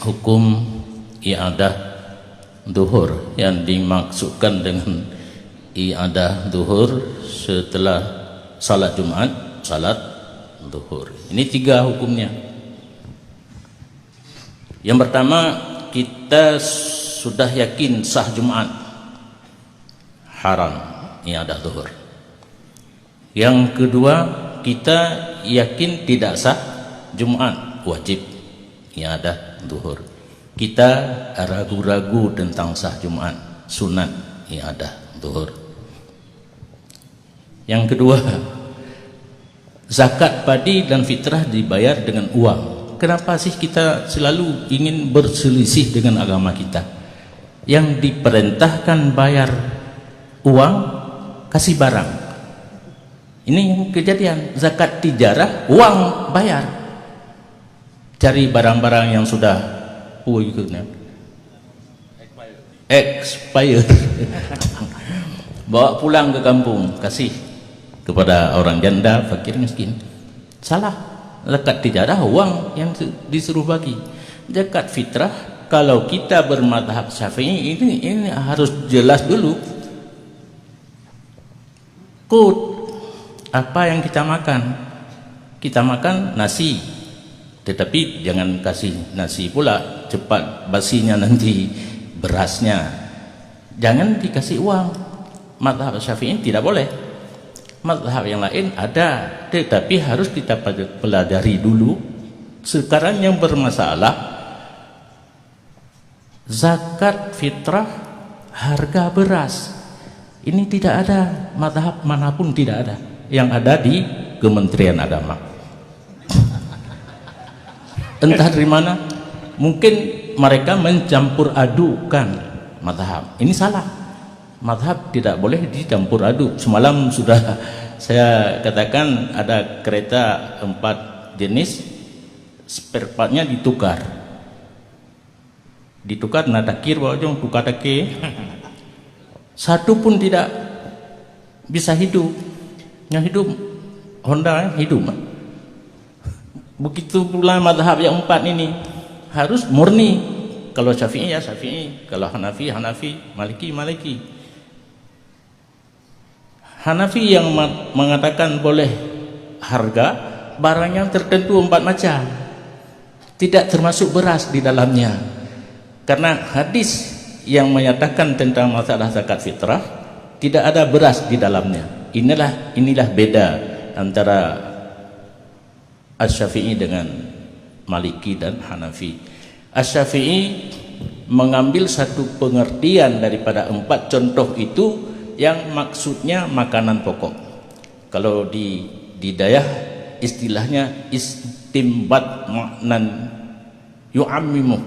hukum i'adah duhur. Yang dimaksudkan dengan i'adah duhur setelah salat Jumat, salat duhur. Ini 3 hukumnya. Yang pertama, kita sudah yakin sah Jumat, haram i'adah duhur. Yang kedua, kita yakin tidak sah Jumat, wajib i'adah duhur. Kita ragu-ragu tentang sah Jumat, sunat i'adah duhur. Yang kedua, zakat padi dan fitrah dibayar dengan uang. Kenapa sih kita selalu ingin berselisih dengan agama kita? Yang diperintahkan bayar uang, kasih barang. Ini yang kejadian. Zakat tijarah, uang bayar. Cari barang-barang yang sudah expired. Bawa pulang ke kampung, kasih kepada orang janda, fakir, miskin. Salah. Zakat tijarah, uang yang disuruh bagi. Zakat fitrah, kalau kita bermadhab Syafi'i, ini harus jelas dulu. Kut, apa yang kita makan? Kita makan nasi, tetapi jangan kasih nasi pula, cepat basinya nanti berasnya. Jangan dikasih uang. Madhab Syafi'i tidak boleh. Madhab yang lain ada, tetapi harus kita pelajari dulu. Sekarang yang bermasalah, zakat fitrah, harga beras. Ini tidak ada, madhab manapun tidak ada. Yang ada di Kementerian Agama. Entah dari mana, mungkin mereka mencampur adukan madhab. Ini salah. Madhab tidak boleh dicampur aduk. Semalam sudah saya katakan ada kereta 4 jenis, spare partnya ditukar. Ditukar, nadakir bawajong tukar dake. Satu pun tidak bisa hidup. Yang hidup Honda hidup. Begitu pula madhab yang 4 ini harus murni. Kalau Syafi'i ya Syafi'i, kalau Hanafi Hanafi, Maliki Maliki. Hanafi yang mengatakan boleh harga barang yang tertentu 4 macam, tidak termasuk beras di dalamnya, karena hadis yang menyatakan tentang masalah zakat fitrah tidak ada beras di dalamnya. Inilah beda antara Asy-Syafi'i dengan Maliki dan Hanafi. Asy-Syafi'i mengambil satu pengertian daripada 4 contoh itu yang maksudnya makanan pokok. Kalau di dayah istilahnya istimbat maknan yu'ammimu,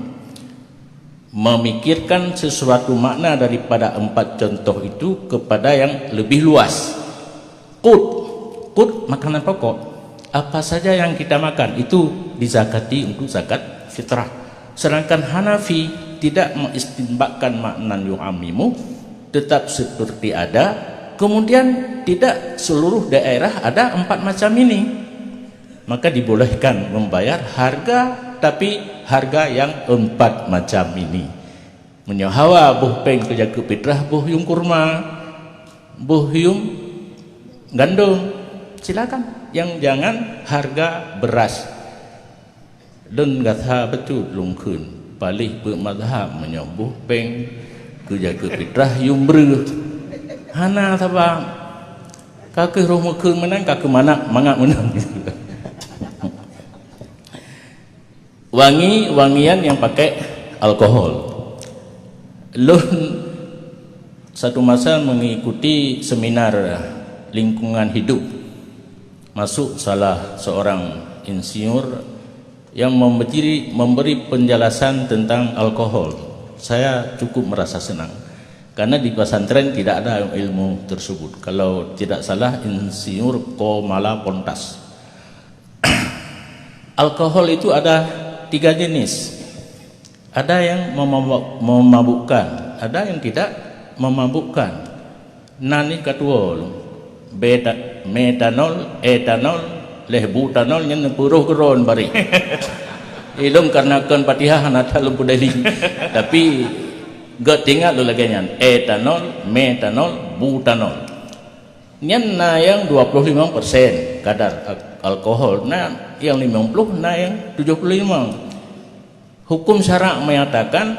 memikirkan sesuatu makna daripada 4 contoh itu kepada yang lebih luas. Qut makanan pokok, apa saja yang kita makan itu dizakati untuk zakat fitrah. Sedangkan Hanafi tidak mengistimbatkan maknan yu'ammimu, tetap seperti ada, kemudian tidak seluruh daerah ada 4 macam ini, maka dibolehkan membayar harga, tapi harga yang 4 macam ini. Menyahawa buh peng kerja ke fitrah, buh yung kurma, buh yung gandum, silakan. Yang jangan harga beras. Dan kata betul lungkun palih bermadhab menyobuh peng kerja ke fitrah yung ber hana tabang kakek rumah ke menang kakek mana mangak menang. Wangian yang pakai alkohol. Lun satu masa mengikuti seminar lingkungan hidup, masuk salah seorang insinyur yang memberi penjelasan tentang alkohol. Saya cukup merasa senang karena di pesantren tidak ada ilmu tersebut. Kalau tidak salah insinyur Komala Pontas. Alkohol itu ada 3 jenis. Ada yang memabukkan, ada yang tidak memabukkan. Nani katuol, metanol, etanol, leh butanol yang 10 geron bari. Ilung karena kan Fatihah nata lumpu dari. Tapi gak tinggal lu lagi nyan. Etanol, metanol, butanol. Nyan na yang 25% kadar alkohol. Nah yang 50, nah yang 75. Hukum syarak menyatakan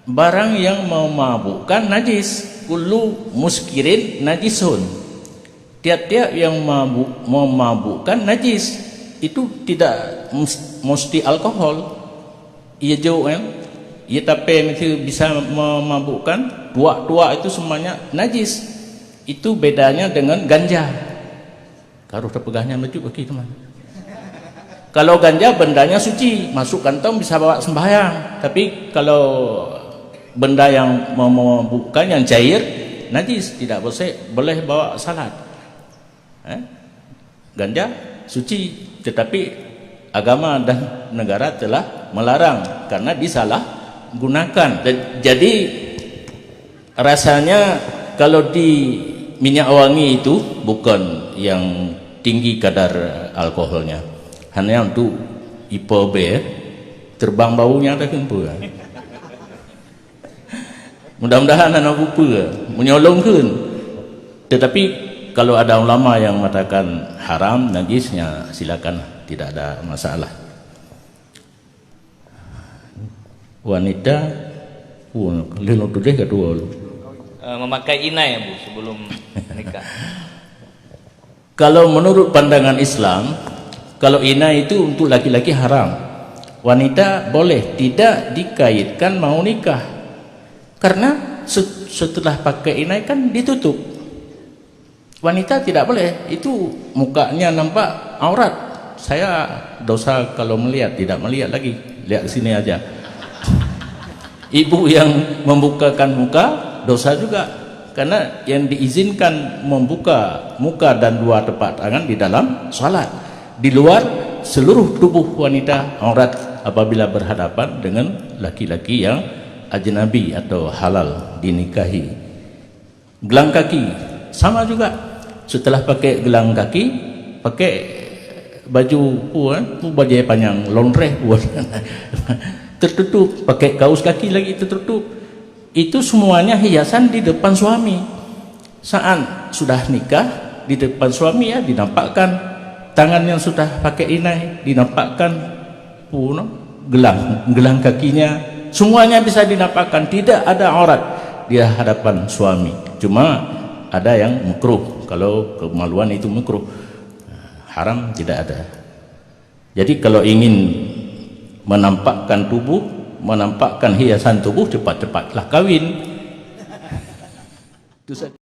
barang yang memabukkan najis. Kullu muskirin najisun. Tiap-tiap yang memabukkan najis. Itu tidak mesti alkohol. Ia jauh kan. Ia tapi itu bisa memabukkan. Tua-tua itu semuanya najis. Itu bedanya dengan ganja. Kalau terpegahnya maju bagi teman. Kalau ganja bendanya suci, masuk kantong bisa bawa sembahyang. Tapi kalau benda yang memabukkan yang cair najis, tidak boleh bawa salat. Ganja suci, tetapi agama dan negara telah melarang karena disalah gunakan. Jadi rasanya kalau di minyak wangi itu bukan yang tinggi kadar alkoholnya, hanya untuk IPB terbang baunya ada kempu. Mudah-mudahan anak bupa menyolongkan. Tetapi kalau ada ulama yang mengatakan haram najisnya, silakan, tidak ada masalah. Wanita lino tu deh kedua memakai inai ya Bu sebelum nikah. Kalau menurut pandangan Islam, kalau inai itu untuk laki-laki haram, wanita boleh, tidak dikaitkan mau nikah. Karena setelah pakai inai kan ditutup. Wanita tidak boleh, itu mukanya nampak aurat. Saya dosa kalau melihat, tidak melihat lagi, lihat sini aja. Ibu yang membukakan muka dosa juga, karena yang diizinkan membuka muka dan dua telapak tangan di dalam salat. Di luar seluruh tubuh wanita aurat apabila berhadapan dengan laki-laki yang ajnabi atau halal dinikahi. Gelang kaki sama juga. Setelah pakai gelang kaki, pakai baju baju panjang lonreh tertutup, pakai kaos kaki lagi tertutup. Itu semuanya hiasan di depan suami. Saat sudah nikah di depan suami ya dinampakkan tangan yang sudah pakai inai, dinampakkan gelang kakinya. Semuanya bisa dinampakkan, tidak ada aurat di hadapan suami. Cuma ada yang makruh. Kalau kemaluan itu makruh, haram tidak ada. Jadi kalau ingin menampakkan tubuh, menampakkan hiasan tubuh, cepat-cepatlah kawin. Itu saja.